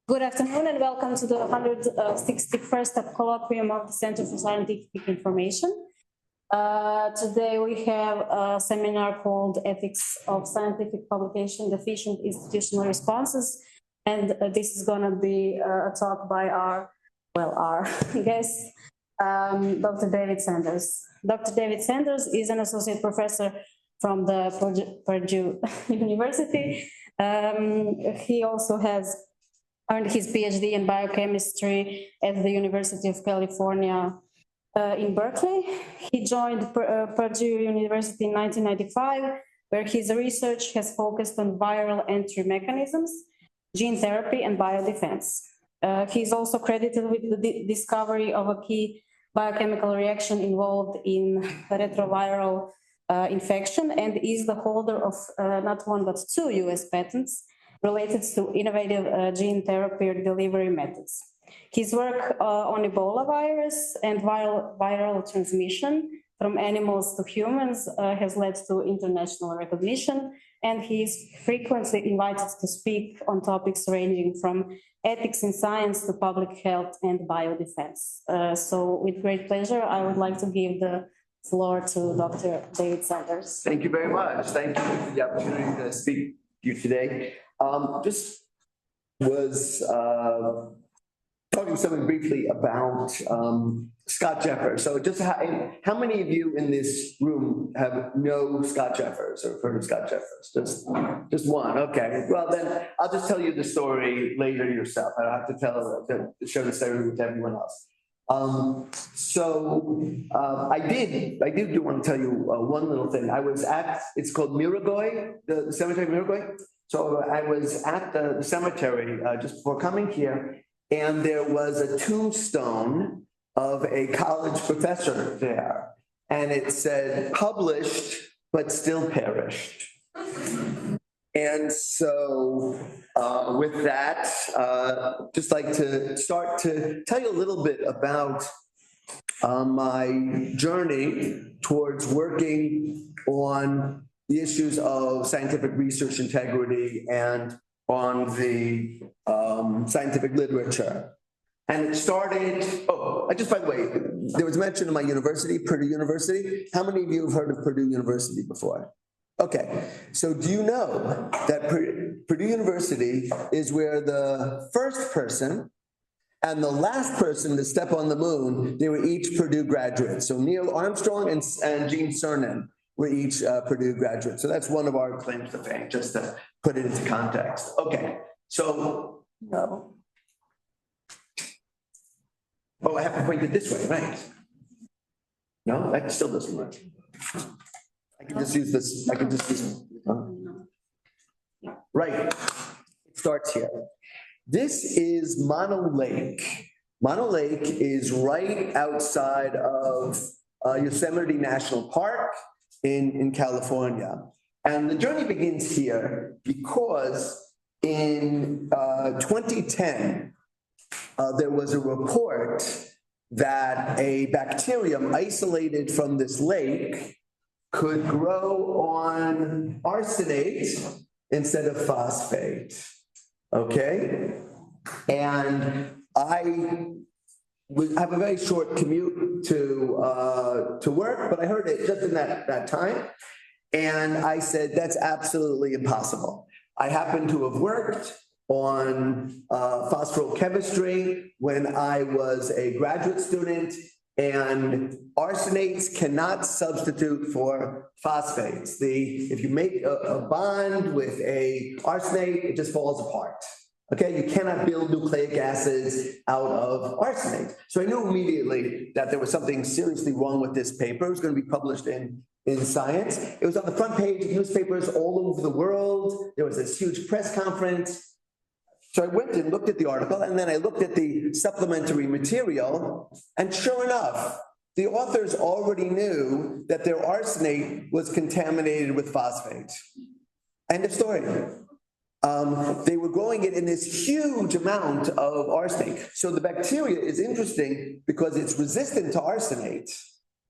Good afternoon and welcome to the 161st colloquium of the Center for Scientific Information. Today we have a seminar called Ethics of Scientific Publication, Deficient Institutional Responses. And this is going to be a talk by our guest, Dr. David Sanders. Dr. David Sanders is an associate professor from the Purdue University. He also has earned his PhD in biochemistry at the University of California in Berkeley. He joined Purdue University in 1995, where his research has focused on viral entry mechanisms, gene therapy, and biodefense. He's also credited with the discovery of a key biochemical reaction involved in retroviral infection, and is the holder of not one but 2 US patents related to innovative gene therapy delivery methods. His work on Ebola virus and viral transmission from animals to humans has led to international recognition, and he is frequently invited to speak on topics ranging from ethics in science to public health and biodefense. So with great pleasure, I would like to give the floor to Dr. David Sanders. Thank you very much. Thank you for the opportunity to speak to you today. Just was talking something briefly about Scott Jeffers. So just how many of you in this room know Scott Jeffers or heard of Scott Jeffers? Just one. Okay. Well, then I'll just tell you the story later yourself. I don't have to share the story with everyone else. I do want to tell you one little thing. I was at, it's called Miragoy, the cemetery Miragoy. So I was at the cemetery just before coming here, and there was a tombstone of a college professor there, and it said published but still perished. And so with that, just like to start to tell you a little bit about my journey towards working on the issues of scientific research integrity and on the scientific literature. And it started, just by the way, there was mention of my university, Purdue University. How many of you have heard of Purdue University before? Okay, so do you know that Purdue University is where the first person and the last person to step on the moon, they were each Purdue graduates. So Neil Armstrong and Gene Cernan were each Purdue graduates. So that's one of our claims to fame, just to put it into context. Okay, so, no. Oh, I have to point it this way, right? No, that still doesn't work. I can just use this, Right, it starts here. This is Mono Lake. Mono Lake is right outside of Yosemite National Park in California. And the journey begins here because in 2010, there was a report that a bacterium isolated from this lake could grow on arsenate instead of phosphate, okay? And I have a very short commute to work, but I heard it just in that time. And I said, that's absolutely impossible. I happen to have worked on phosphochemistry when I was a graduate student, and arsenates cannot substitute for phosphates. If you make a bond with a arsenate, it just falls apart. Okay, you cannot build nucleic acids out of arsenate. So I knew immediately that there was something seriously wrong with this paper. It was going to be published in Science. It was on the front page of newspapers all over the world. There was this huge press conference. So I went and looked at the article, and then I looked at the supplementary material, and sure enough, the authors already knew that their arsenate was contaminated with phosphate. End of story. They were growing it in this huge amount of arsenate. So the bacteria is interesting because it's resistant to arsenate,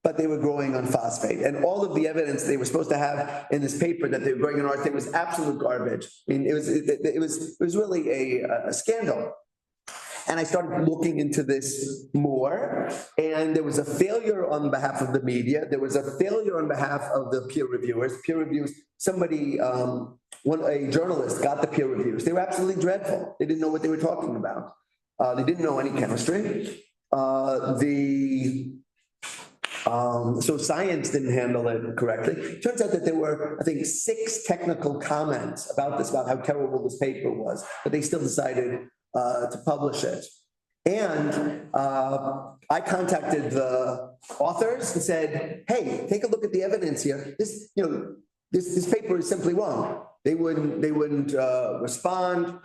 but they were growing on phosphate. And all of the evidence they were supposed to have in this paper that they were growing on arsenate was absolute garbage. I mean, it was really a scandal. And I started looking into this more, and there was a failure on behalf of the media. There was a failure on behalf of the peer reviewers. Peer reviews, somebody, a journalist got the peer reviews. They were absolutely dreadful. They didn't know what they were talking about. They didn't know any chemistry. So science didn't handle it correctly. It turns out that there were, I think, 6 technical comments about this, about how terrible this paper was, but they still decided to publish it. And I contacted the authors and said, hey, take a look at the evidence here. This paper is simply wrong. They wouldn't respond.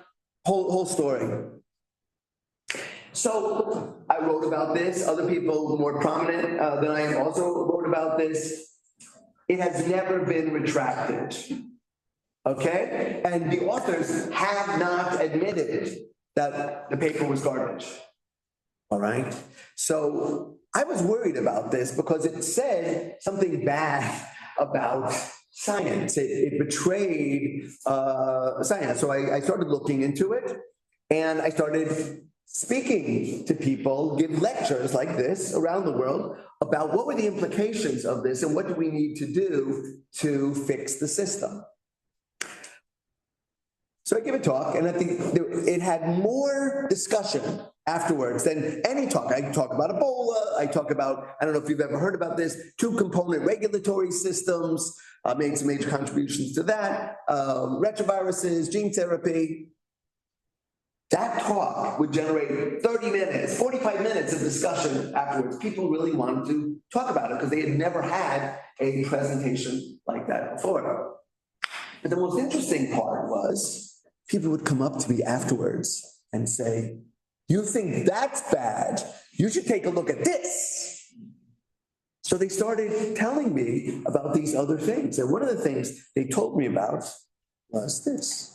Whole story. So I wrote about this. Other people more prominent than I also wrote about this. It has never been retracted. Okay? And the authors have not admitted that the paper was garbage. All right? So I was worried about this because it said something bad about science. It betrayed science. So I started looking into it, and I started speaking to people, give lectures like this around the world about what were the implications of this and what do we need to do to fix the system. So I gave a talk, and I think it had more discussion afterwards than any talk. I talk about Ebola, I talk about, I don't know if you've ever heard about this, 2-component regulatory systems, made some major contributions to that, retroviruses, gene therapy. That talk would generate 30 minutes, 45 minutes of discussion afterwards. People really wanted to talk about it because they had never had a presentation like that before. But the most interesting part was people would come up to me afterwards and say, you think that's bad? You should take a look at this. So they started telling me about these other things. And one of the things they told me about was this.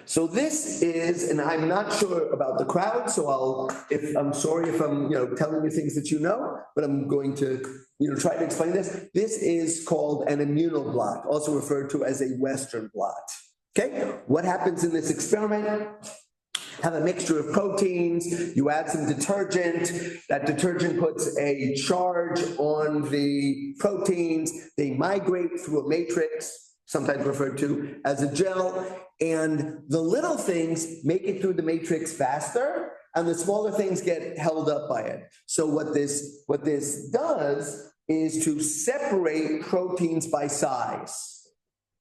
So this is, and I'm not sure about the crowd, so I'm sorry if I'm, telling you things that you know, but I'm going to, try to explain this. This is called an immunoblot, also referred to as a Western blot. Okay, what happens in this experiment? Have a mixture of proteins, you add some detergent, that detergent puts a charge on the proteins, they migrate through a matrix, sometimes referred to as a gel, and the little things make it through the matrix faster, and the smaller things get held up by it. So what this does is to separate proteins by size.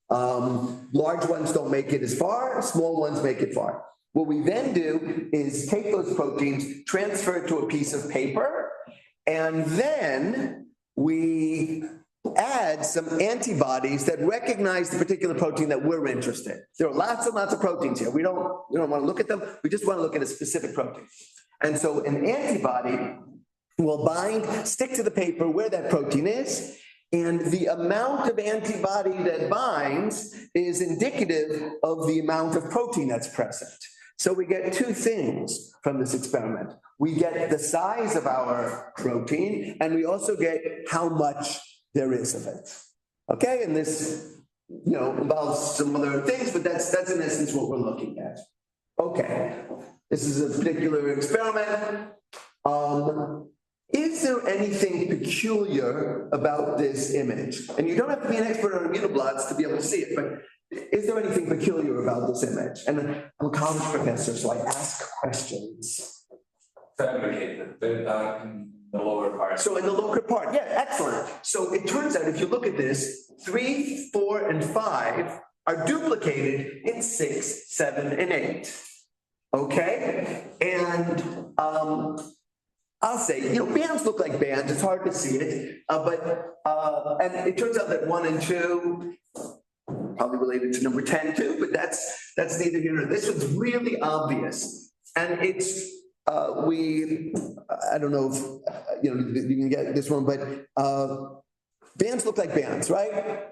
Large ones don't make it as far, small ones make it far. What we then do is take those proteins, transfer it to a piece of paper, and then we add some antibodies that recognize the particular protein that we're interested in. There are lots and lots of proteins here. We don't want to look at them. We just want to look at a specific protein. And so an antibody will bind, stick to the paper where that protein is, and the amount of antibody that binds is indicative of the amount of protein that's present. So we get 2 things from this experiment. We get the size of our protein, and we also get how much there is of it. Okay, and this, involves some other things, but that's in essence what we're looking at. Okay, this is a particular experiment. Is there anything peculiar about this image? And you don't have to be an expert on immunoblots to be able to see it, but is there anything peculiar about this image? And I'm a college professor, so I ask questions. Fabricated, in the lower part. So in the lower part, yeah, excellent. So it turns out if you look at this, 3, 4, and 5 are duplicated in 6, 7, and 8. Okay? And I'll say, bands look like bands. It's hard to see it, and it turns out that 1 and 2 probably related to number 10 too, but that's neither here nor there. This one's really obvious, and it's I don't know if you can get this one, but bands look like bands, right?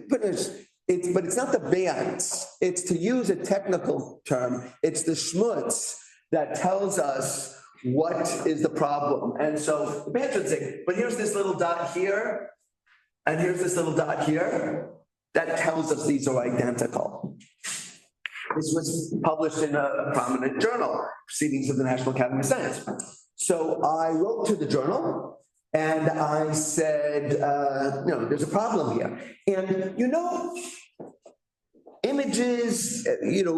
But it's not the bands. It's, to use a technical term, it's the schmutz that tells us what is the problem. And so the bands would say, but here's this little dot here, and here's this little dot here. That tells us these are identical. This was published in a prominent journal, Proceedings of the National Academy of Science. So I wrote to the journal and I said, there's a problem here. And images,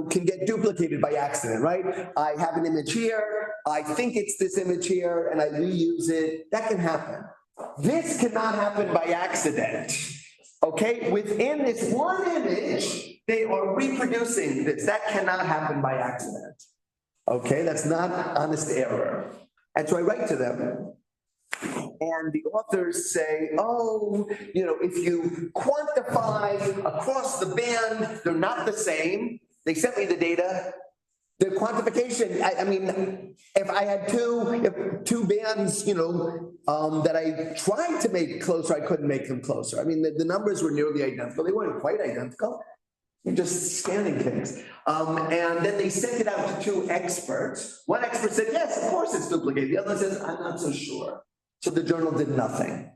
can get duplicated by accident, right? I have an image here, I think it's this image here, and I reuse it. That can happen. This cannot happen by accident, okay? Within this one image, they are reproducing this. That cannot happen by accident, okay? That's not honest error. And so I write to them, and the authors say, if you quantify across the band, they're not the same. They sent me the data. The quantification, if I had two bands, that I tried to make closer, I couldn't make them closer. The numbers were nearly identical. They weren't quite identical. You're just scanning things. And then they sent it out to two experts. One expert said, yes, of course it's duplicated. The other says, I'm not so sure. So the journal did nothing.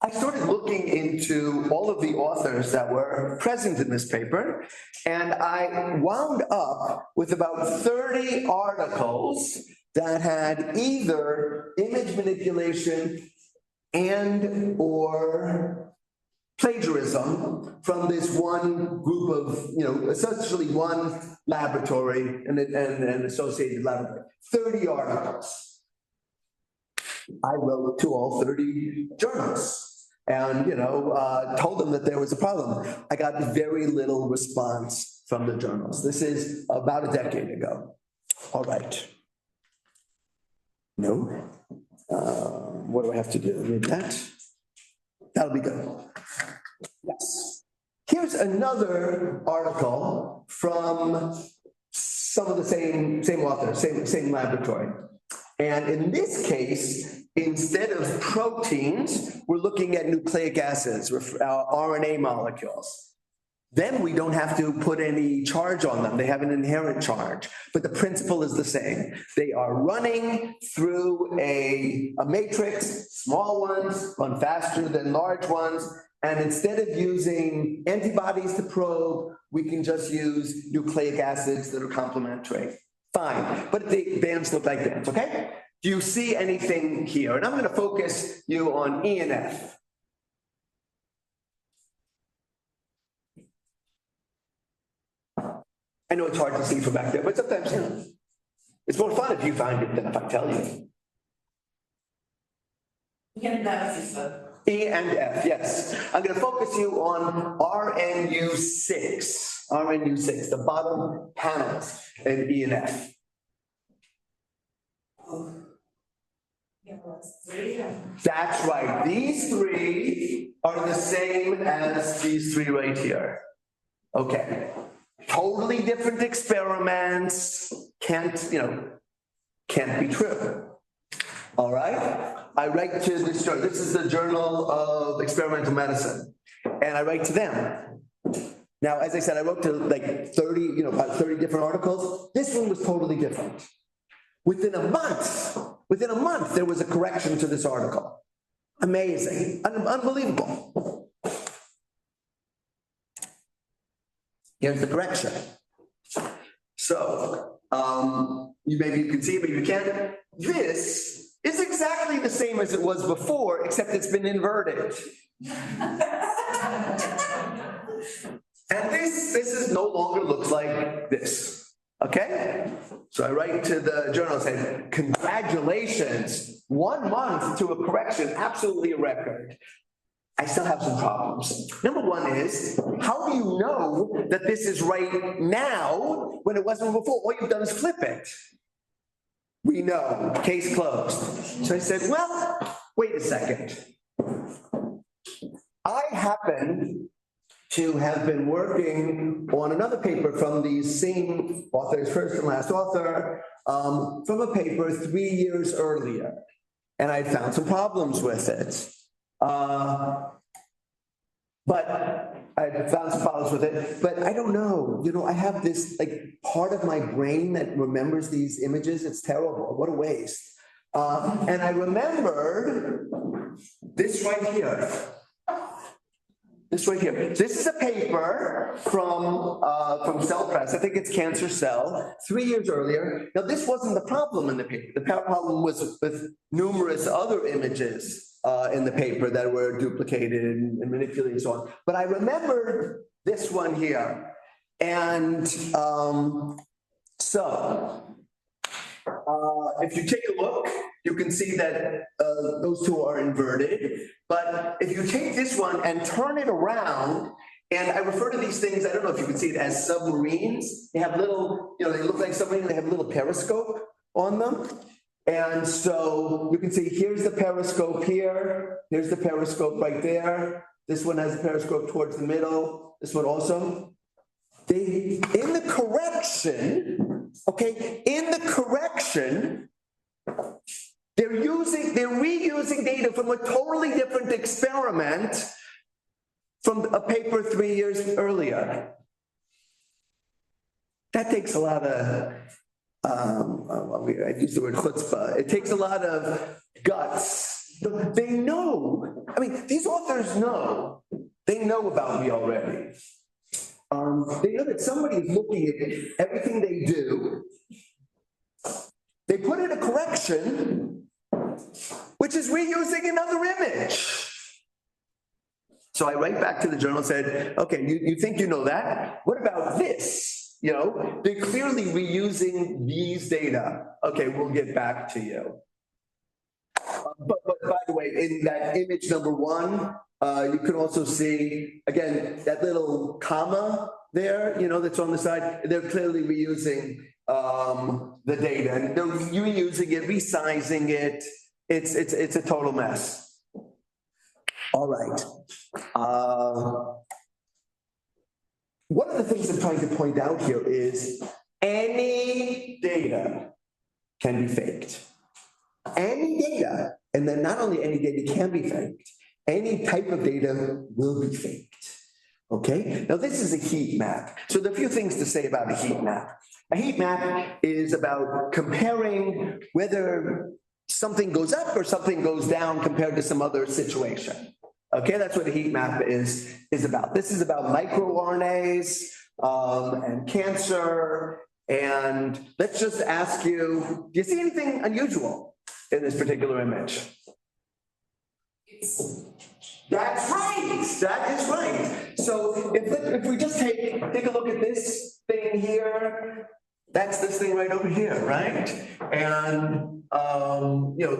I started looking into all of the authors that were present in this paper, and I wound up with about 30 articles that had either image manipulation and or plagiarism from this one group of, essentially one laboratory and an associated laboratory. 30 articles. I wrote to all 30 journals and, told them that there was a problem. I got very little response from the journals. This is about a decade ago. All right. No. What do I have to do? Read that? That'll be good. Yes. Here's another article from some of the same authors, same laboratory. And in this case, instead of proteins, we're looking at nucleic acids, RNA molecules. Then we don't have to put any charge on them. They have an inherent charge, but the principle is the same. They are running through a matrix, small ones run faster than large ones, and instead of using antibodies to probe, we can just use nucleic acids that are complementary. Fine, but the bands look like bands, okay? Do you see anything here? And I'm going to focus you on E and F. I know it's hard to see from back there, but sometimes, it's more fun if you find it than if I tell you. E and F, yes. I'm going to focus you on RNU6. RNU6, the bottom panels in E and F. That's right. These three are the same as these three right here. Okay. Totally different experiments. Can't be true. All right. I write to this journal. This is the Journal of Experimental Medicine, and I write to them. Now, as I said, I wrote to like 30, about 30 different articles. This one was totally different. Within a month, there was a correction to this article. Amazing, unbelievable. Here's the correction. So, maybe you can see it, but you can't. This is exactly the same as it was before, except it's been inverted. And this is no longer looks like this, okay? So I write to the journal saying, congratulations, 1 month to a correction, absolutely a record. I still have some problems. Number one is, how do you know that this is right now when it wasn't before? All you've done is flip it. We know, case closed. So I said, well, wait a second. I happen to have been working on another paper from these same authors, first and last author, from a paper 3 years earlier. And I found some problems with it. But I found some problems with it, but I don't know. I have this part of my brain that remembers these images. It's terrible. What a waste. And I remembered this right here. This right here. This is a paper from Cell Press. I think it's Cancer Cell, 3 years earlier. Now, this wasn't the problem in the paper. The problem was with numerous other images in the paper that were duplicated and manipulated and so on. But I remember this one here. And if you take a look, you can see that those two are inverted. But if you take this one and turn it around, and I refer to these things, I don't know if you can see it as submarines. They have little, they look like submarines, they have a little periscope on them. And so you can see here's the periscope here, here's the periscope right there. This one has a periscope towards the middle, this one also. In the correction, they're reusing data from a totally different experiment from a paper 3 years earlier. That takes a lot of, I use the word chutzpah. It takes a lot of guts. They know, these authors know, they know about me already. They know that somebody is looking at everything they do. They put in a correction, which is reusing another image. So I write back to the journal and said, okay, you think you know that? What about this? They're clearly reusing these data. Okay, we'll get back to you. But by the way, in that image number 1, you can also see, again, that little comma there, that's on the side. They're clearly reusing the data, and they're reusing it, resizing it. It's a total mess. All right. One of the things I'm trying to point out here is any data can be faked. Any data, and then not only any data can be faked, any type of data will be faked. Okay? Now, this is a heat map. So there are a few things to say about a heat map. A heat map is about comparing whether something goes up or something goes down compared to some other situation. Okay, that's what a heat map is about. This is about microRNAs and cancer. And let's just ask you, do you see anything unusual in this particular image? That's right. That is right. So if we just take a look at this thing here, that's this thing right over here, right? And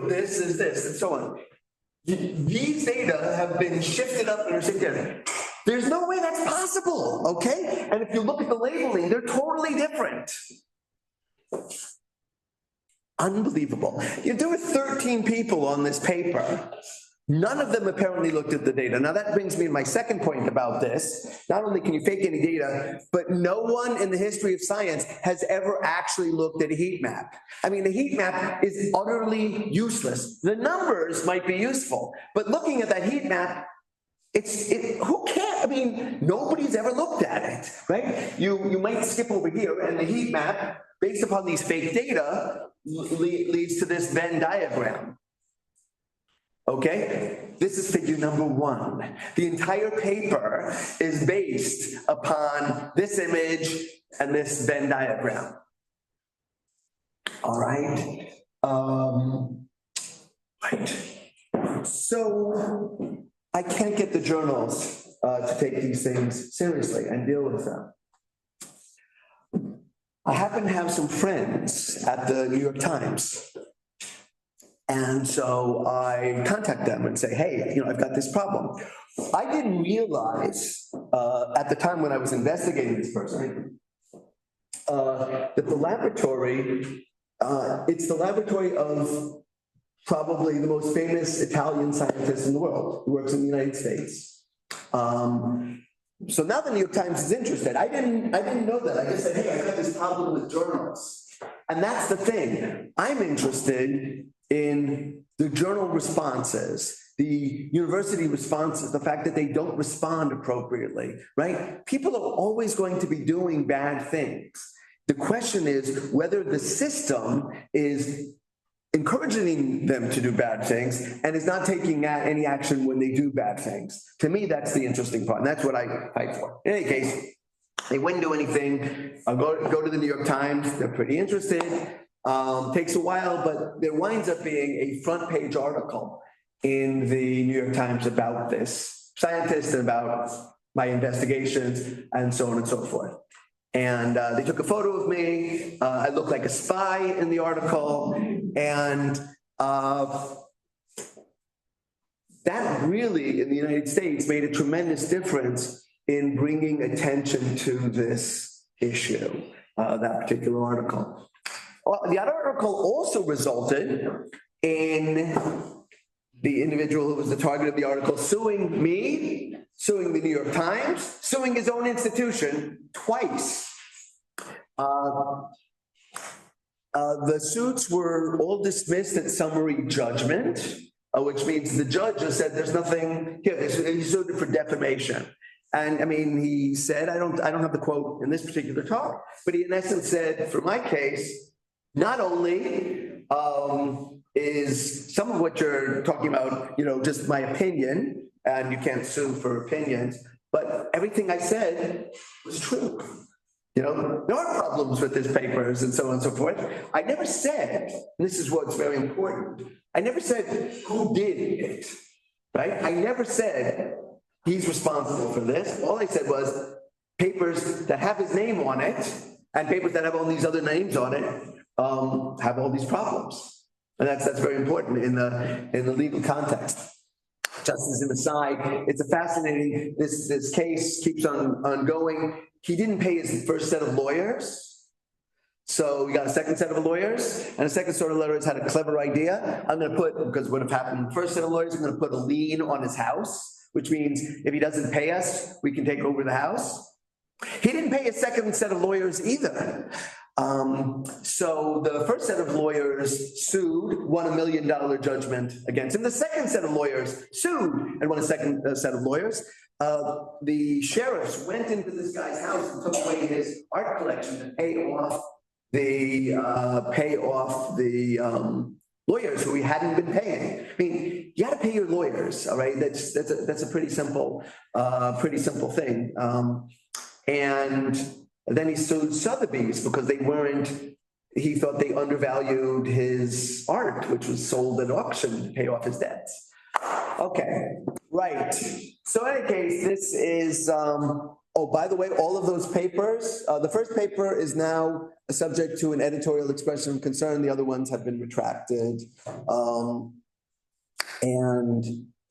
this is this, and so on. These data have been shifted up and are shifted. There's no way that's possible, okay? And if you look at the labeling, they're totally different. Unbelievable. There were 13 people on this paper. None of them apparently looked at the data. Now that brings me to my second point about this. Not only can you fake any data, but no one in the history of science has ever actually looked at a heat map. A heat map is utterly useless. The numbers might be useful, but looking at that heat map, who cares? Nobody's ever looked at it, right? You might skip over here, and the heat map, based upon these fake data, leads to this Venn diagram. Okay, this is figure number 1. The entire paper is based upon this image and this Venn diagram. All right. Right. So I can't get the journals to take these things seriously and deal with them. I happen to have some friends at the New York Times. And so I contact them and say, hey, I've got this problem. I didn't realize at the time when I was investigating this person that the laboratory, it's the laboratory of probably the most famous Italian scientist in the world who works in the United States. So now the New York Times is interested. I didn't know that. I just said, hey, I've got this problem with journals. And that's the thing. I'm interested in the journal responses, the university responses, the fact that they don't respond appropriately, right? People are always going to be doing bad things. The question is whether the system is encouraging them to do bad things and is not taking any action when they do bad things. To me, that's the interesting part, and that's what I fight for. In any case, they wouldn't do anything. I'll go to the New York Times. They're pretty interested. Takes a while, but there winds up being a front page article in the New York Times about this scientist and about my investigations and so on and so forth. And they took a photo of me. I looked like a spy in the article. And that really, in the United States, made a tremendous difference in bringing attention to this issue, that particular article. The other article also resulted in the individual who was the target of the article suing me, suing the New York Times, suing his own institution twice. The suits were all dismissed at summary judgment, which means the judge has said there's nothing here. He sued for defamation. And I mean, he said, I don't have the quote in this particular talk, but he in essence said, for my case, not only is some of what you're talking about, just my opinion, and you can't sue for opinions, but everything I said was true. There are problems with his papers and so on and so forth. I never said, and this is what's very important, I never said who did it, right? I never said he's responsible for this. All I said was papers that have his name on it and papers that have all these other names on it have all these problems. And that's very important in the legal context. Just as an aside, it's a fascinating, this case keeps on going. He didn't pay his first set of lawyers. So we got a second set of lawyers, and a second set of lawyers had a clever idea. I'm gonna put, because what have happened, the first set of lawyers, I'm gonna put a lien on his house, which means if he doesn't pay us, we can take over the house. He didn't pay a second set of lawyers either. So the first set of lawyers sued, won $1 million judgment against him. The second set of lawyers sued and won a second set of lawyers. The sheriffs went into this guy's house and took away his art collection to pay off the lawyers who he hadn't been paying. I mean, you got to pay your lawyers, all right? That's a pretty simple thing. And then he sued Sotheby's because he thought they undervalued his art, which was sold at auction to pay off his debts. Okay, right. So in any case, this is, oh, by the way, all of those papers, the first paper is now subject to an editorial expression of concern. The other ones have been retracted.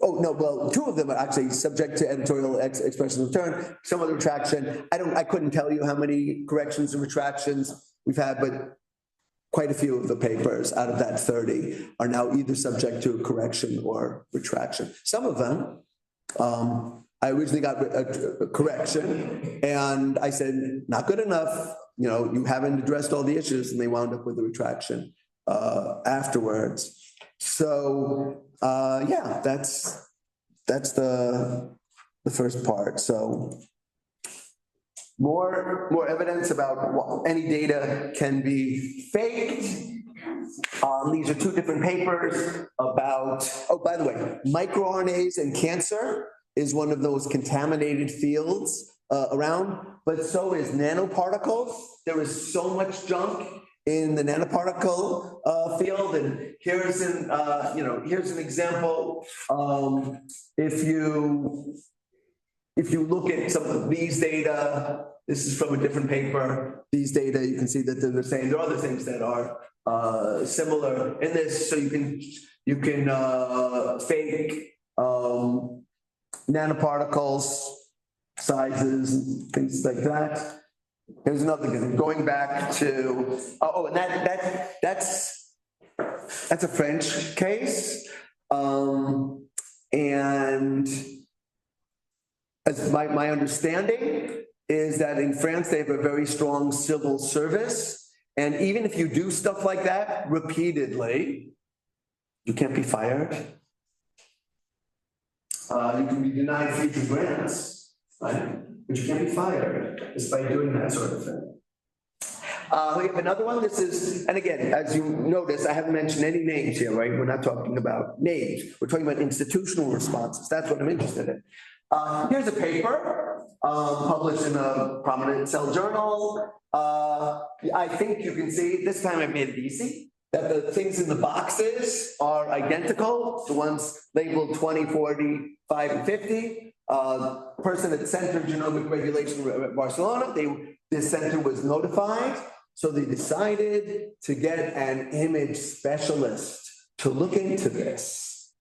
Oh, no, well, two of them are actually subject to editorial expression of concern. Some of the retraction, I couldn't tell you how many corrections and retractions we've had, but quite a few of the papers out of that 30 are now either subject to a correction or retraction. Some of them, I originally got a correction and I said, not good enough, you haven't addressed all the issues, and they wound up with a retraction afterwards. So yeah, that's the first part. So more evidence about any data can be faked. These are two different papers about, oh, by the way, microRNAs and cancer is one of those contaminated fields around, but so is nanoparticles. There is so much junk in the nanoparticle field, and here's an example. If you look at some of these data, this is from a different paper. These data, you can see that they're the same. There are other things that are similar in this, so you can fake nanoparticles, sizes, and things like that. Here's another thing. Going back to and that's a French case, and as my understanding is that in France they have a very strong civil service, and even if you do stuff like that repeatedly, you can't be fired. You can be denied future grants, right? But you can't be fired just by doing that sort of thing. We have another one. This is, and again, as you notice, I haven't mentioned any names here, right? We're not talking about names. We're talking about institutional responses. That's what I'm interested in. Here's a paper published in a prominent cell journal. I think you can see, this time I've made it easy, that the things in the boxes are identical, the ones labeled 20, 40, 5, and 50. Person at Center of Genomic Regulation at Barcelona, this center was notified, so they decided to get an image specialist to look into this.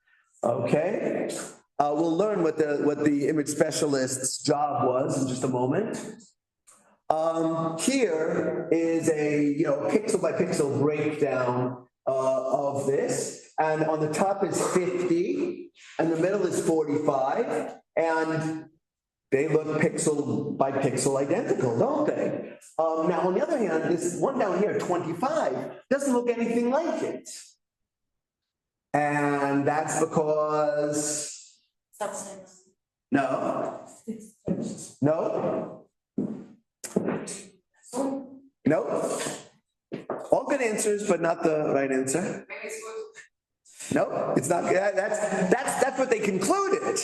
Okay? We'll learn what the image specialist's job was in just a moment. Here is a pixel by pixel breakdown of this, and on the top is 50, and the middle is 45, and they look pixel by pixel identical, don't they? Now, on the other hand, this one down here, 25, doesn't look anything like it, and that's because no. All good answers, but not the right answer. No, it's not. That's what they concluded.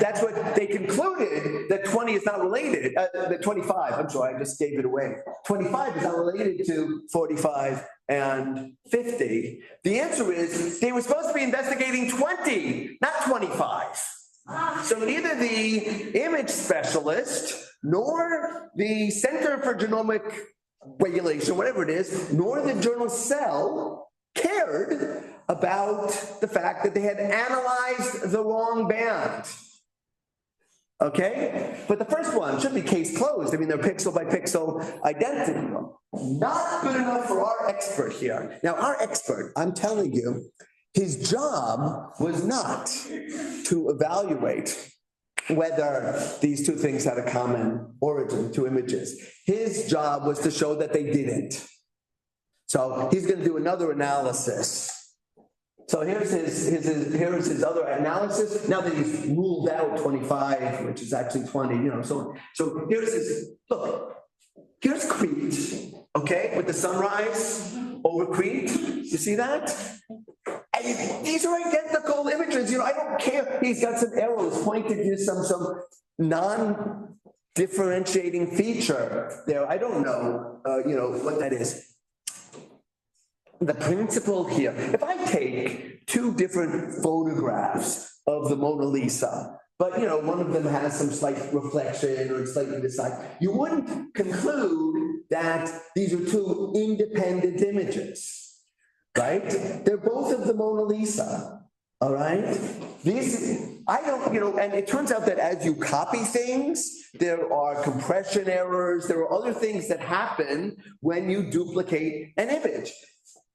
That's what they concluded, that 20 is not related. The 25, I'm sorry, I just gave it away. 25 is not related to 45 and 50. The answer is they were supposed to be investigating 20, not 25. So neither the image specialist nor the Center for Genomic Regulation, whatever it is, nor the journal Cell cared about the fact that they had analyzed the wrong band. Okay? But the first one should be case closed. I mean, they're pixel by pixel identical. Not good enough for our expert here. Now, our expert, I'm telling you, his job was not to evaluate whether these two things had a common origin, two images. His job was to show that they didn't. So he's going to do another analysis. So here's his other analysis. Now that he's ruled out 25, which is actually 20, so here's his, look, here's Crete, okay, with the sunrise over Crete. You see that? And these are identical images. I don't care. He's got some arrows pointed to some non-differentiating feature there. I don't know, what that is. The principle here, if I take two different photographs of the Mona Lisa, but one of them has some slight reflection or it's slightly this side, you wouldn't conclude that these are two independent images. Right? They're both of the Mona Lisa, all right? And it turns out that as you copy things, there are compression errors, there are other things that happen when you duplicate an image.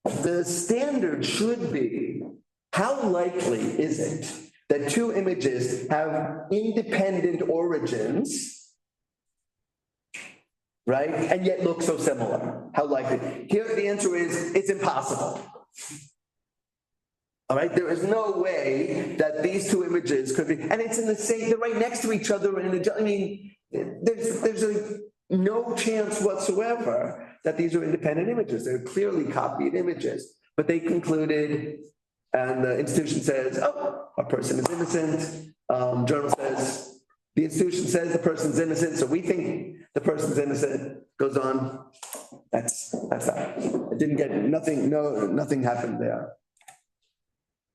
The standard should be, how likely is it that two images have independent origins, right? And yet look so similar. How likely? Here the answer is, it's impossible. All right, there is no way that these two images could be, and it's in the same, they're right next to each other. There's no chance whatsoever that these are independent images. They're clearly copied images, but they concluded, and the institution says, oh, a person is innocent. Journal says, the institution says the person's innocent, so we think the person's innocent. Goes on. That's that. It didn't get nothing happened there.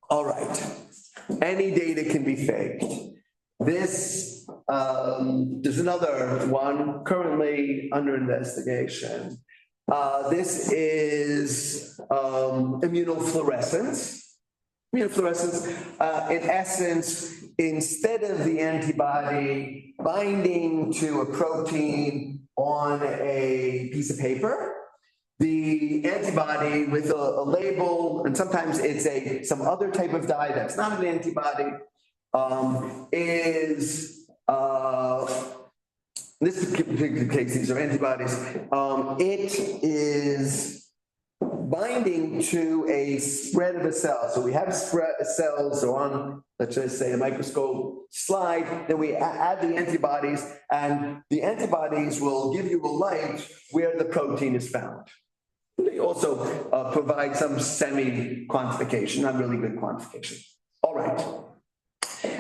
All right. Any data can be faked. This there's another one currently under investigation. This is immunofluorescence. Immunofluorescence, in essence, instead of the antibody binding to a protein on a piece of paper, the antibody with a label, and sometimes it's some other type of dye that's not an antibody, is in this particular case, these are antibodies. It is binding to a spread of a cell. So we have spread cells on, let's just say, a microscope slide, then we add the antibodies, and the antibodies will give you a light where the protein is found. They also provide some semi-quantification, not really good quantification. All right.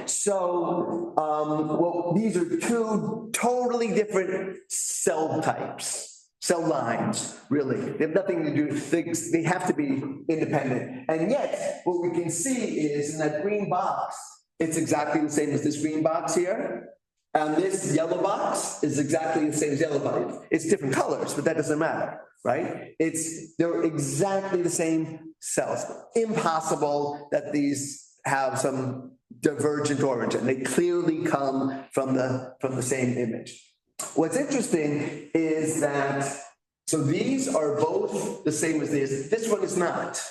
So, well, these are two totally different cell types. Cell lines, really. They have nothing to do, they have to be independent. And yet, what we can see is in that green box, it's exactly the same as this green box here. And this yellow box is exactly the same as yellow box. It's different colors, but that doesn't matter, right? They're exactly the same cells. Impossible that these have some divergent origin. They clearly come from the same image. What's interesting is that, so these are both the same as this one is not.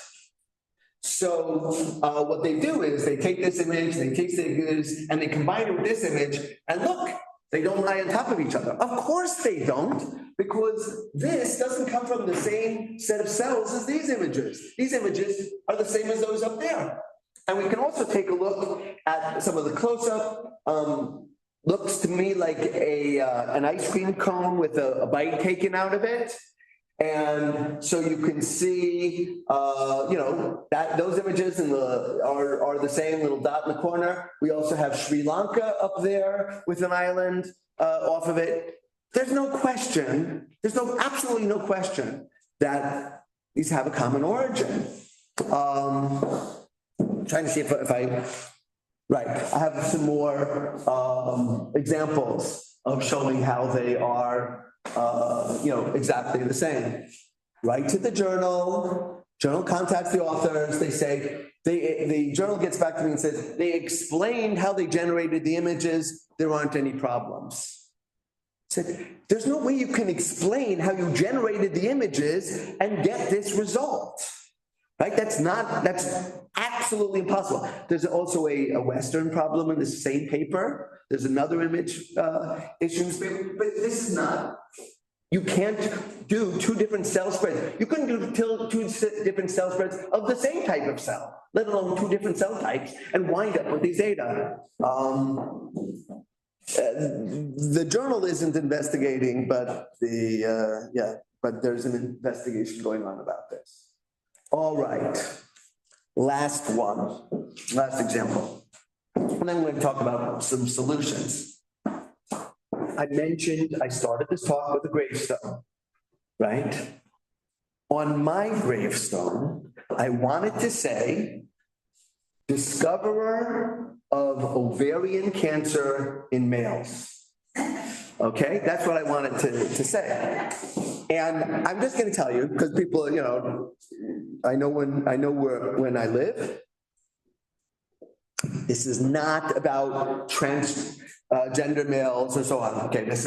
So what they do is they take this image, they take this, and they combine it with this image, and look, they don't lie on top of each other. Of course they don't, because this doesn't come from the same set of cells as these images. These images are the same as those up there. And we can also take a look at some of the close-up. Looks to me like an ice cream cone with a bite taken out of it. And so you can see, that those images are the same little dot in the corner. We also have Sri Lanka up there with an island off of it. There's no question, absolutely no question that these have a common origin. Trying to see if I. Right, I have some more examples of showing how they are, exactly the same. Write to the journal contacts the authors, they say, the journal gets back to me and says, they explained how they generated the images, there aren't any problems. I said, there's no way you can explain how you generated the images and get this result. Right? That's absolutely impossible. There's also a Western problem in the same paper. There's another image issue in this paper, but this is not. You can't do two different cell spreads. You couldn't do two different cell spreads of the same type of cell, let alone two different cell types, and wind up with these data. The journal isn't investigating, but but there's an investigation going on about this. All right, last example. And then we're going to talk about some solutions. I mentioned I started this talk with a gravestone, right? On my gravestone, I wanted to say, discoverer of ovarian cancer in males. Okay, that's what I wanted to say. And I'm just going to tell you, because people, I know when I live. This is not about transgender males and so on. Okay, this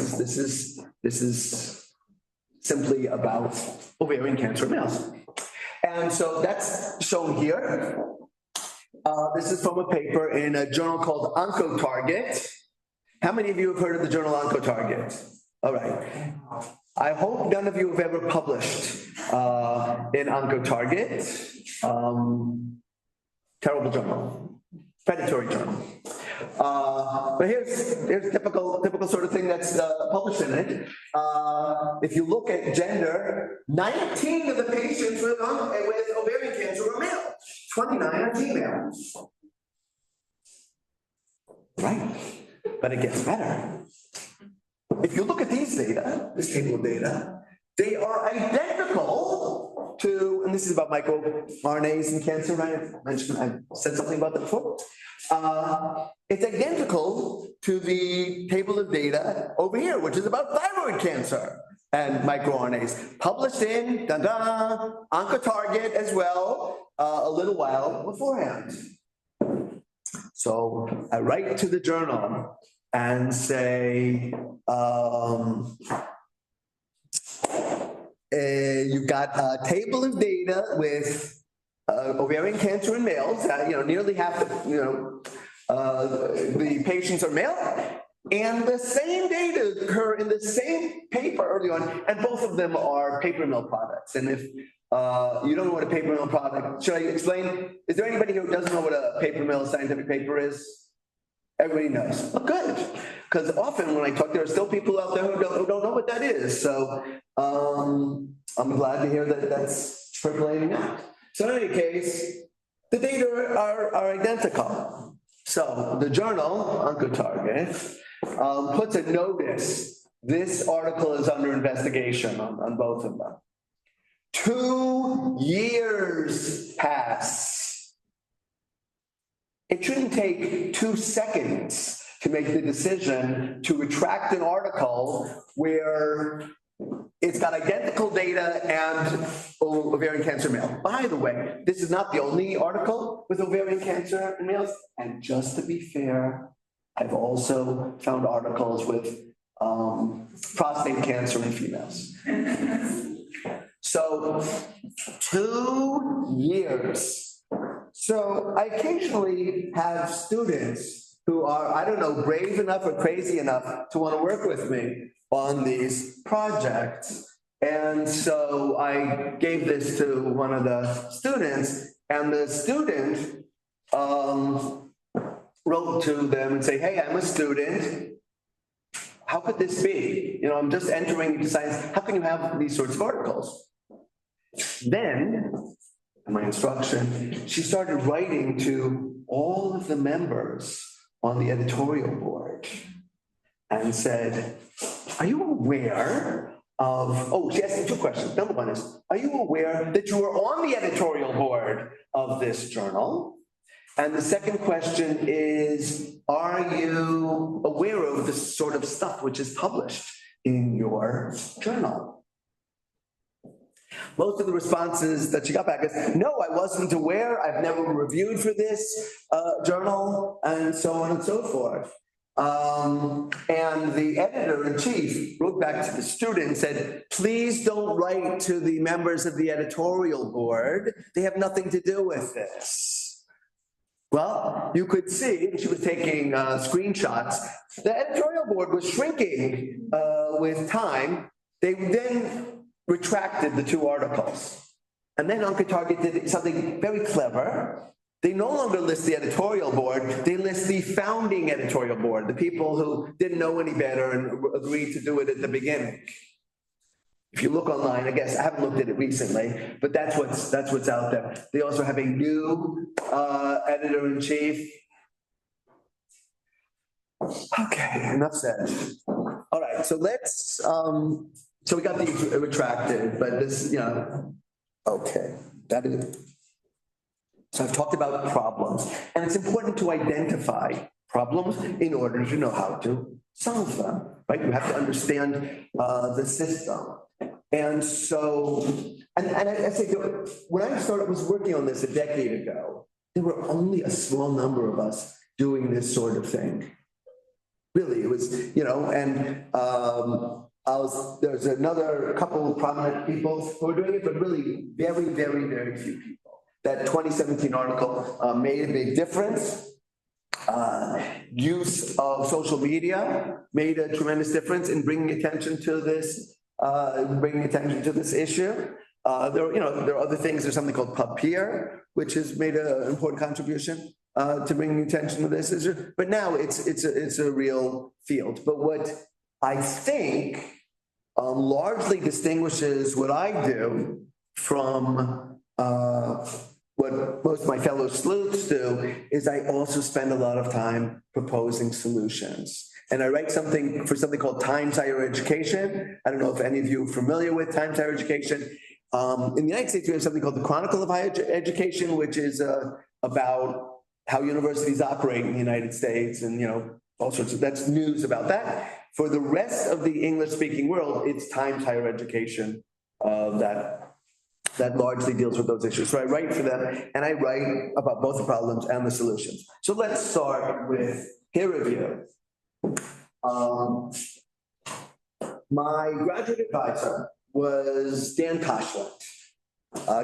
is simply about ovarian cancer males. And so that's shown here. This is from a paper in a journal called Oncotarget. How many of you have heard of the journal Oncotarget? All right. I hope none of you have ever published in Oncotarget. Terrible journal, predatory journal. But here's typical sort of thing that's published in it. If you look at gender, 19 of the patients with ovarian cancer were male, 29 are female. Right, but it gets better. If you look at these data, this table of data, they are identical to, and this is about microRNAs in cancer, right? I said something about that before. It's identical to the table of data over here, which is about thyroid cancer and microRNAs, published in Oncotarget as well, a little while beforehand. So I write to the journal and say, you've got a table of data with ovarian cancer in males. Nearly half the patients are male, And the same data occur in the same paper early on, and both of them are paper mill products. And if you don't know what a paper mill product, should I explain? Is there anybody who doesn't know what a paper mill scientific paper is? Everybody knows. Well, good. Because often when I talk, there are still people out there who don't know what that is. So I'm glad to hear that that's percolating out. So in any case, the data are identical. So the journal, Oncotarget, puts a notice. This article is under investigation on both of them. 2 years pass. It shouldn't take 2 seconds to make the decision to retract an article where it's got identical data and ovarian cancer male. By the way, this is not the only article with ovarian cancer in males. And just to be fair, I've also found articles with prostate cancer in females. So 2 years. So I occasionally have students who are, I don't know, brave enough or crazy enough to want to work with me on these projects. And so I gave this to one of the students, and the student wrote to them and say, hey, I'm a student. How could this be? You know, I'm just entering into science. How can you have these sorts of articles? Then, in my instruction, she started writing to all of the members on the editorial board and said, are you aware of, she asked me 2 questions. Number one is, are you aware that you were on the editorial board of this journal? And the second question is, are you aware of this sort of stuff which is published in your journal? Most of the responses that she got back is, no, I wasn't aware. I've never reviewed for this journal, and so on and so forth. And the editor-in-chief wrote back to the student and said, please don't write to the members of the editorial board. They have nothing to do with this. Well, you could see, she was taking screenshots, the editorial board was shrinking with time. They then retracted the 2 articles. And then Oncotarget did something very clever. They no longer list the editorial board, they list the founding editorial board, the people who didn't know any better and agreed to do it at the beginning. If you look online, I guess I haven't looked at it recently, but that's what's out there. They also have a new editor-in-chief. Okay, enough said. All right, so let's so we got these retracted, but this, okay, that is. So I've talked about problems, and it's important to identify problems in order to know how to solve them, right? You have to understand the system. And so, and I say, when I was working on this a decade ago, there were only a small number of us doing this sort of thing. Really, it was, and there's another couple of prominent people who were doing it, but really very, very, very few people. That 2017 article made a big difference. Use of social media made a tremendous difference in bringing attention to this issue. There are other things. There's something called PubPeer, which has made an important contribution to bringing attention to this issue. But now it's a real field. But what I think largely distinguishes what I do from what most of my fellow sleuths do is I also spend a lot of time proposing solutions. And I write something called Times Higher Education. I don't know if any of you are familiar with Times Higher Education. In the United States, we have something called the Chronicle of Higher Education, which is about how universities operate in the United States, and all sorts of, that's news about that. For the rest of the English-speaking world, it's Times Higher Education that largely deals with those issues. So I write for them, and I write about both the problems and the solutions. So let's start with peer review. My graduate advisor was Dan Koshland.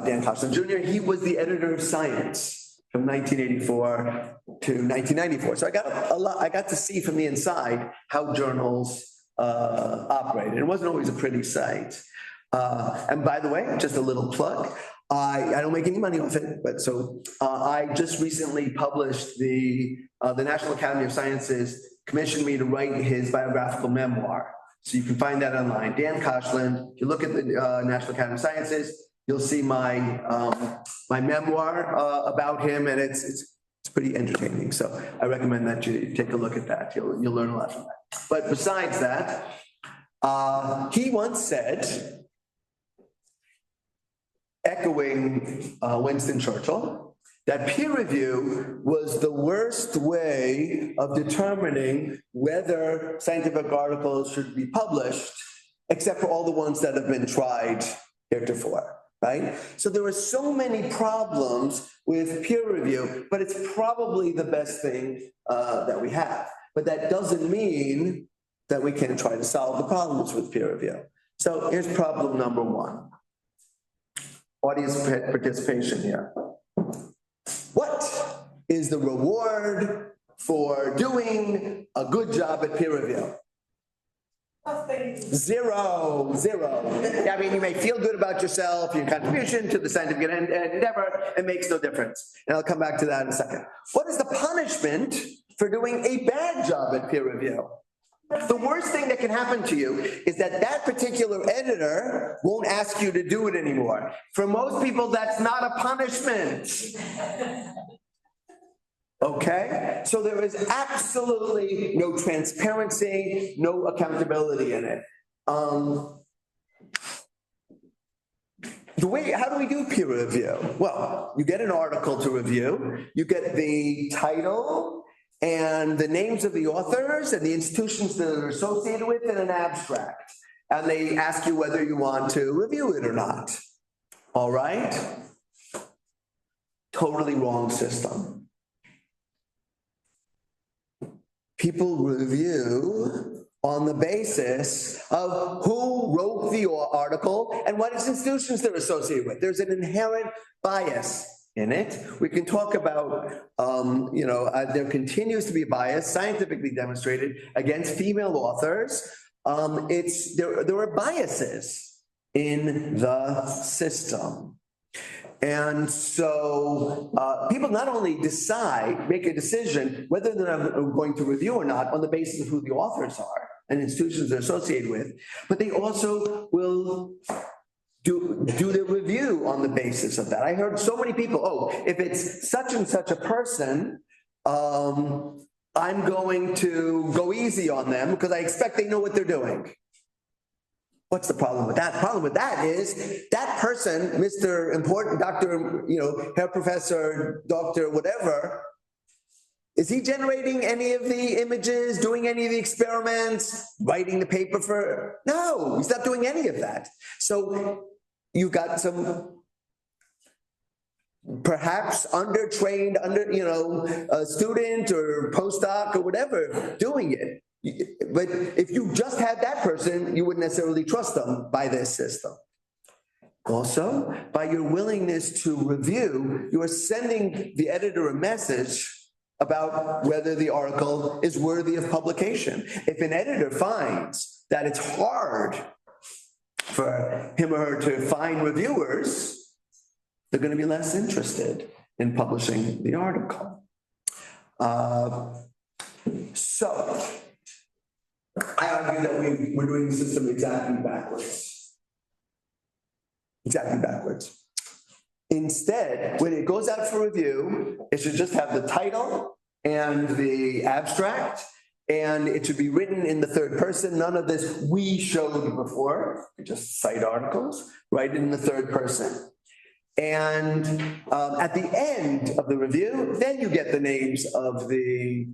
Dan Koshland Jr., he was the editor of Science from 1984 to 1994. So I got a lot, I got to see from the inside how journals operated. It wasn't always a pretty sight. And by the way, just a little plug, I don't make any money off it, but so I just recently published the National Academy of Sciences commissioned me to write his biographical memoir. So you can find that online. Dan Koshland, if you look at the National Academy of Sciences, you'll see my my memoir about him, and it's pretty entertaining. So I recommend that you take a look at that. You'll learn a lot from that. But besides that, he once said, echoing Winston Churchill, that peer review was the worst way of determining whether scientific articles should be published, except for all the ones that have been tried heretofore, right? So there are so many problems with peer review, but it's probably the best thing that we have. But that doesn't mean that we can't try to solve the problems with peer review. So here's problem number one. Audience participation here. What is the reward for doing a good job at peer review? Zero. I mean, you may feel good about yourself, your contribution to the scientific endeavor, it makes no difference. And I'll come back to that in a second. What is the punishment for doing a bad job at peer review? The worst thing that can happen to you is that that particular editor won't ask you to do it anymore. For most people, that's not a punishment. Okay? So there is absolutely no transparency, no accountability in it. How do we do peer review? Well, you get an article to review, you get the title, and the names of the authors and the institutions that are associated with it in an abstract. And they ask you whether you want to review it or not. All right? Totally wrong system. People review on the basis of who wrote the article and what institutions they're associated with. There's an inherent bias in it. We can talk about, there continues to be a bias, scientifically demonstrated, against female authors. There are biases in the system. And so people not only make a decision whether they're going to review or not on the basis of who the authors are and institutions they're associated with, but they also will do the review on the basis of that. I heard so many people, if it's such and such a person, I'm going to go easy on them because I expect they know what they're doing. What's the problem with that? The problem with that is that person, Mr. Important, Dr., hair professor, doctor, whatever, is he generating any of the images, doing any of the experiments, writing the paper for? No, he's not doing any of that. So you've got some perhaps undertrained, student or postdoc or whatever doing it. But if you just had that person, you wouldn't necessarily trust them by this system. Also, by your willingness to review, you are sending the editor a message about whether the article is worthy of publication. If an editor finds that it's hard for him or her to find reviewers, they're going to be less interested in publishing the article. So I argue that we're doing the system exactly backwards. Exactly backwards. Instead, when it goes out for review, it should just have the title and the abstract, and it should be written in the third person. None of this we showed before, just cite articles, write it in the third person. And at the end of the review, then you get the names of the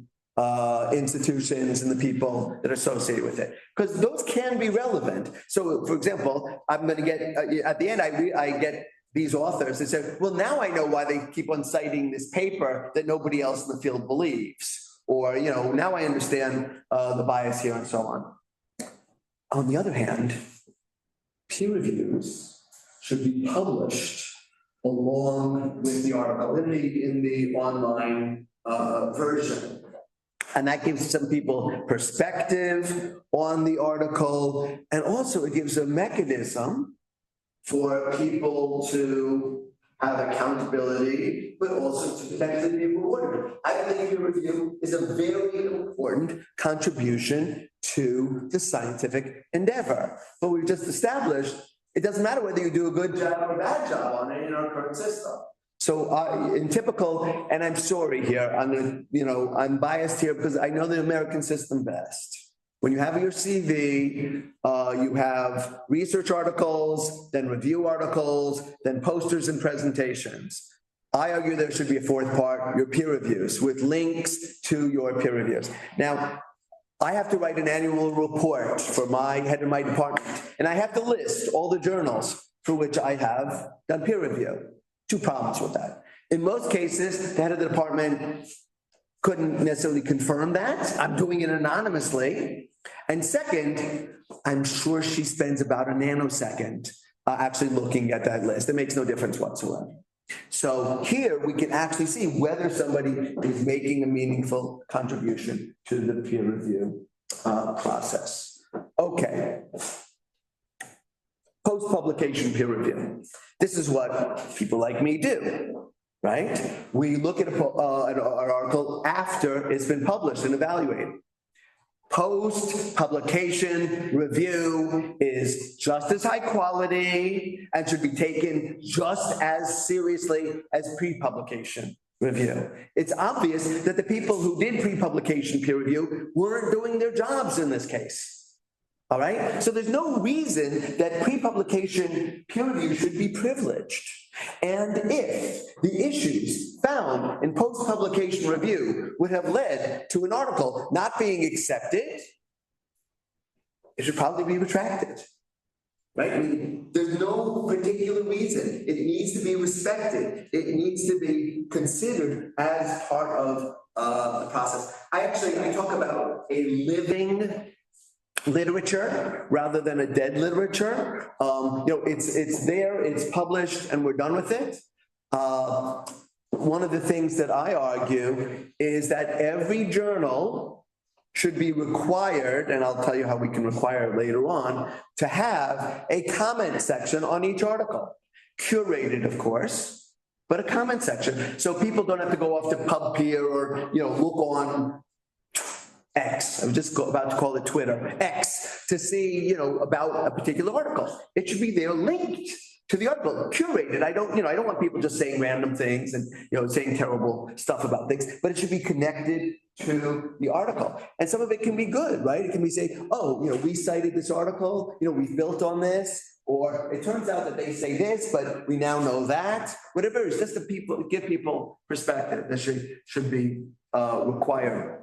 institutions and the people that are associated with it, because those can be relevant. So, for example, I'm going to get at the end, I get these authors that say, well, now I know why they keep on citing this paper that nobody else in the field believes, or now I understand the bias here and so on. On the other hand, peer reviews should be published along with the article in the online version. And that gives some people perspective on the article, and also it gives a mechanism for people to have accountability, but also to potentially be rewarded. I believe peer review is a very important contribution to the scientific endeavor. But we've just established it doesn't matter whether you do a good job or a bad job on it in our current system. So in typical, and I'm sorry here, I'm biased here because I know the American system best. When you have your CV, you have research articles, then review articles, then posters and presentations. I argue there should be a fourth part, your peer reviews, with links to your peer reviews. Now, I have to write an annual report for my head of my department, and I have to list all the journals for which I have done peer review. Two problems with that. In most cases, the head of the department couldn't necessarily confirm that. I'm doing it anonymously. And second, I'm sure she spends about a nanosecond actually looking at that list. It makes no difference whatsoever. So here we can actually see whether somebody is making a meaningful contribution to the peer review process. Okay. Post-publication peer review. This is what people like me do, right? We look at an article after it's been published and evaluated. Post-publication review is just as high quality and should be taken just as seriously as pre-publication review. It's obvious that the people who did pre-publication peer review weren't doing their jobs in this case. All right? So there's no reason that pre-publication peer review should be privileged. And if the issues found in post-publication review would have led to an article not being accepted, it should probably be retracted. Right? I mean, there's no particular reason. It needs to be respected. It needs to be considered as part of the process. I talk about a living literature rather than a dead literature. It's there, it's published, and we're done with it. One of the things that I argue is that every journal should be required, and I'll tell you how we can require it later on, to have a comment section on each article. Curated, of course, but a comment section. So people don't have to go off to PubPeer or, look on X, I was just about to call it Twitter, X, to see, about a particular article. It should be there linked to the article, curated. I don't want people just saying random things and, saying terrible stuff about things, but it should be connected to the article. And some of it can be good, right? It can be saying, we cited this article, we've built on this, or it turns out that they say this, but we now know that. Whatever it is, just to give people perspective. This should be required.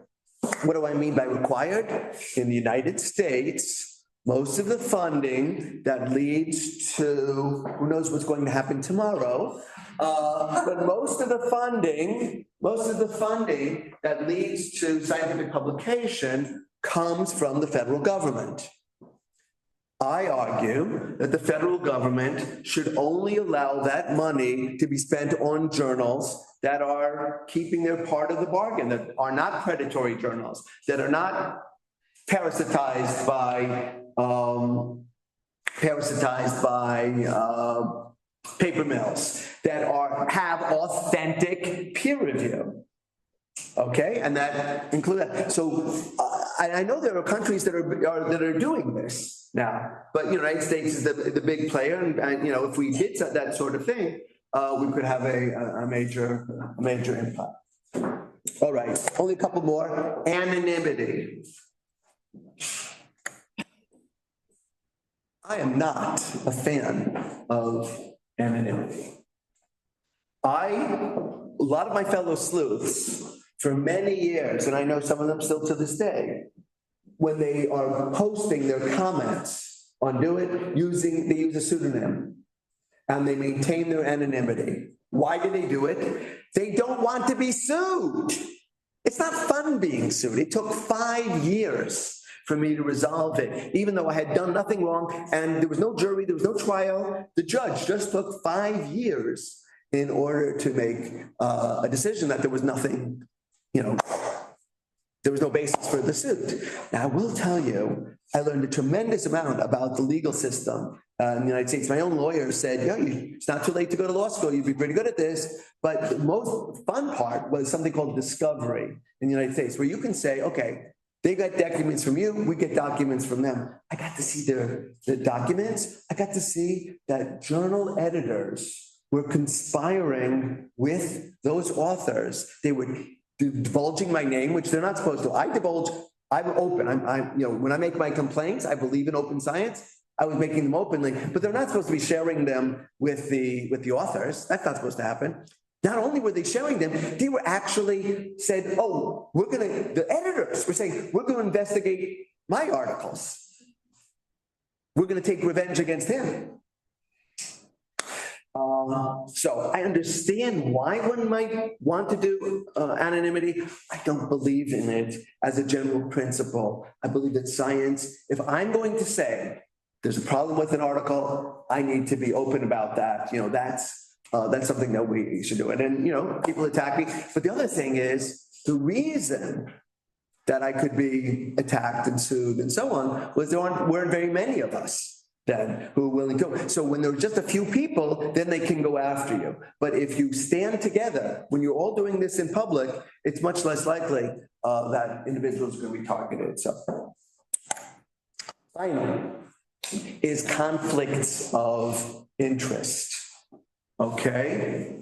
What do I mean by required? In the United States, most of the funding that leads to, who knows what's going to happen tomorrow, but most of the funding that leads to scientific publication comes from the federal government. I argue that the federal government should only allow that money to be spent on journals that are keeping their part of the bargain, that are not predatory journals, that are not parasitized by paper mills, that have authentic peer review. Okay, and that includes that. So I know there are countries that are doing this now, but the United States is the big player, and if we did that sort of thing, we could have a major impact. All right, only a couple more. Anonymity. I am not a fan of anonymity. A lot of my fellow sleuths, for many years, and I know some of them still to this day, when they are posting their comments on they use a pseudonym and they maintain their anonymity. Why do they do it? They don't want to be sued. It's not fun being sued. It took 5 years for me to resolve it, even though I had done nothing wrong and there was no jury, there was no trial. The judge just took 5 years in order to make a decision that there was nothing, there was no basis for the suit. Now, I will tell you, I learned a tremendous amount about the legal system in the United States. My own lawyer said, it's not too late to go to law school. You'd be pretty good at this. But the most fun part was something called discovery in the United States, where you can say, okay, they got documents from you, we get documents from them. I got to see the documents. I got to see that journal editors were conspiring with those authors. They were divulging my name, which they're not supposed to. I'm open. When I make my complaints, I believe in open science. I was making them openly, but they're not supposed to be sharing them with the authors. That's not supposed to happen. Not only were they sharing them, they were actually said, the editors were saying, we're going to investigate my articles. We're going to take revenge against him. So I understand why one might want to do anonymity. I don't believe in it as a general principle. I believe that science, if I'm going to say there's a problem with an article, I need to be open about that. That's something that we should do. And then, people attack me. But the other thing is, the reason that I could be attacked and sued and so on was there weren't very many of us then who are willing to. So when there are just a few people, then they can go after you. But if you stand together, when you're all doing this in public, it's much less likely that individuals are going to be targeted. So finally is conflicts of interest. Okay,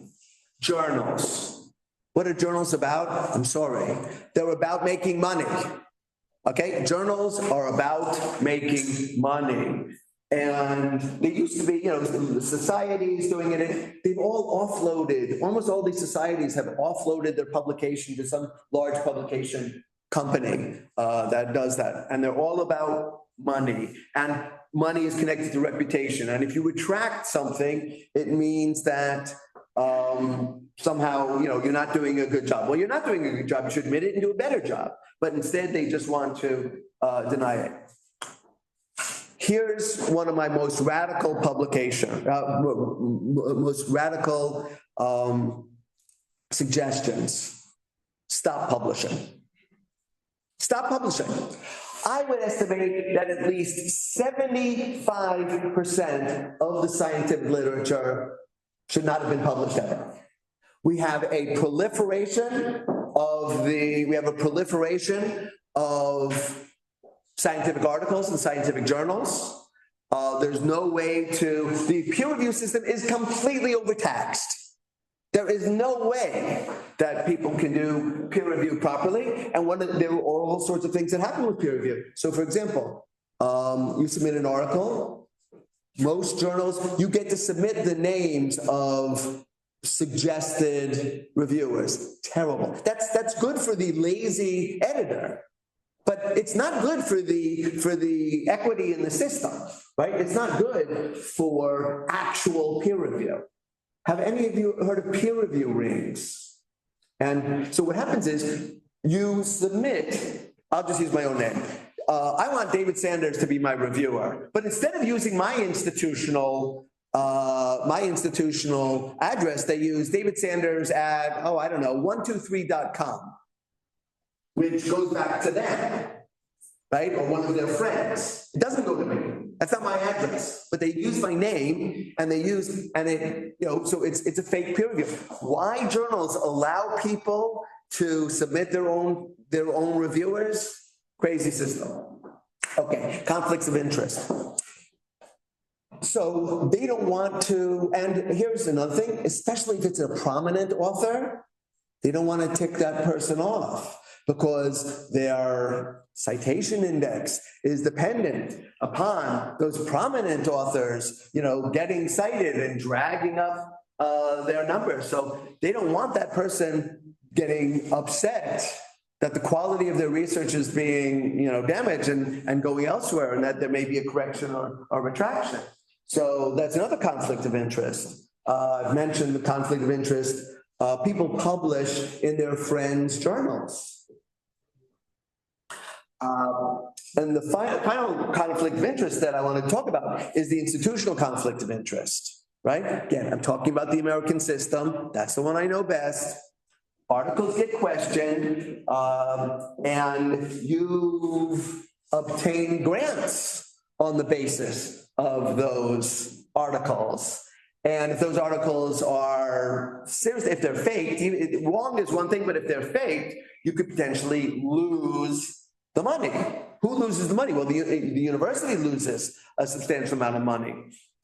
journals. What are journals about? I'm sorry. They're about making money. Okay, journals are about making money. And they used to be, the societies doing it. They've all offloaded, almost all these societies have offloaded their publication to some large publication company that does that. And they're all about money. And money is connected to reputation. And if you retract something, it means that somehow, you're not doing a good job. Well, you're not doing a good job. You should admit it and do a better job. But instead, they just want to deny it. Here's one of my most radical suggestions. Stop publishing. Stop publishing. I would estimate that at least 75% of the scientific literature should not have been published ever. We have a proliferation of scientific articles and scientific journals. There's no way the peer review system is completely overtaxed. There is no way that people can do peer review properly. And there are all sorts of things that happen with peer review. So for example, you submit an article, most journals, you get to submit the names of suggested reviewers. Terrible. That's good for the lazy editor. But it's not good for the equity in the system, right? It's not good for actual peer review. Have any of you heard of peer review rings? And so what happens is you submit, I'll just use my own name. I want David Sanders to be my reviewer, but instead of using my institutional address, they use David Sanders at, 123.com. which goes back to them, right? Or one of their friends. It doesn't go to me. That's not my address. But they use my name so it's a fake peer review. Why journals allow people to submit their own reviewers? Crazy system. Okay, conflicts of interest. So they don't want to, and here's another thing, especially if it's a prominent author, they don't want to tick that person off, because their citation index is dependent upon those prominent authors, getting cited and dragging up their numbers. So they don't want that person getting upset that the quality of their research is being, damaged and going elsewhere, and that there may be a correction or retraction. So that's another conflict of interest. I've mentioned the conflict of interest. People publish in their friends' journals. And the final conflict of interest that I want to talk about is the institutional conflict of interest. right? Again, I'm talking about the American system. That's the one I know best. Articles get questioned, and you've obtained grants on the basis of those articles. And if those articles are serious, if they're faked, wrong is one thing, but if they're faked, you could potentially lose the money. Who loses the money? Well, the university loses a substantial amount of money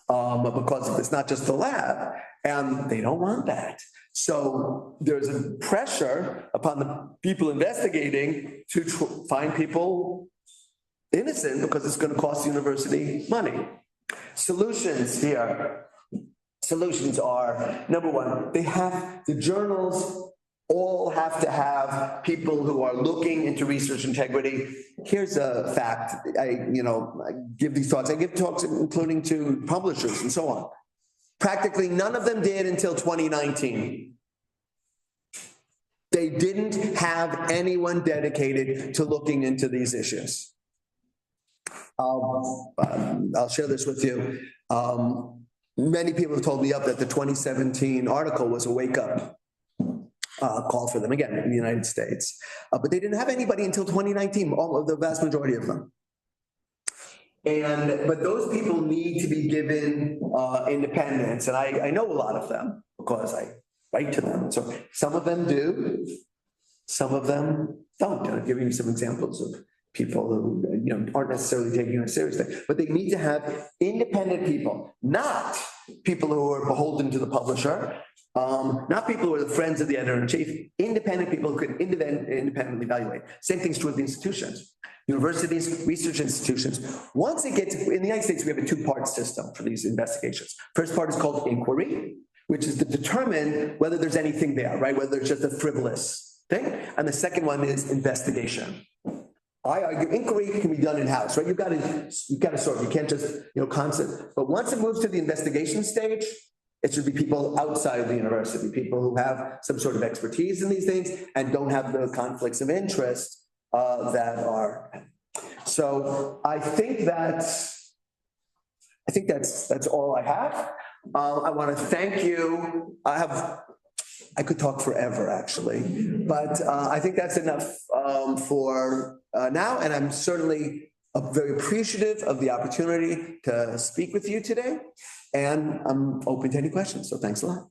because it's not just the lab, and they don't want that. So there's a pressure upon the people investigating to find people innocent because it's going to cost the university money. Solutions here. Solutions are, number one, the journals all have to have people who are looking into research integrity. Here's a fact. I give these talks. I give talks including to publishers and so on. Practically none of them did until 2019. They didn't have anyone dedicated to looking into these issues. I'll share this with you. Many people have told me up that the 2017 article was a wake-up call for them, again, in the United States. But they didn't have anybody until 2019, all of the vast majority of them. But those people need to be given independence, and I know a lot of them because I write to them. So some of them do, some of them don't. I'll give you some examples of people who aren't necessarily taking it seriously, but they need to have independent people, not people who are beholden to the publisher, not people who are the friends of the editor-in-chief, independent people who can independently evaluate. Same thing's true with the institutions. Universities, research institutions. Once it gets, in the United States, we have a two-part system for these investigations. First part is called inquiry, which is to determine whether there's anything there, right? Whether it's just a frivolous thing. And the second one is investigation. I argue inquiry can be done in-house, right? You've got to sort. You can't just, constant. But once it moves to the investigation stage, it should be people outside of the university, people who have some sort of expertise in these things and don't have the conflicts of interest that are. So I think that's all I have. I want to thank you. I could talk forever, actually, but I think that's enough for now. And I'm certainly very appreciative of the opportunity to speak with you today. And I'm open to any questions. So thanks a lot.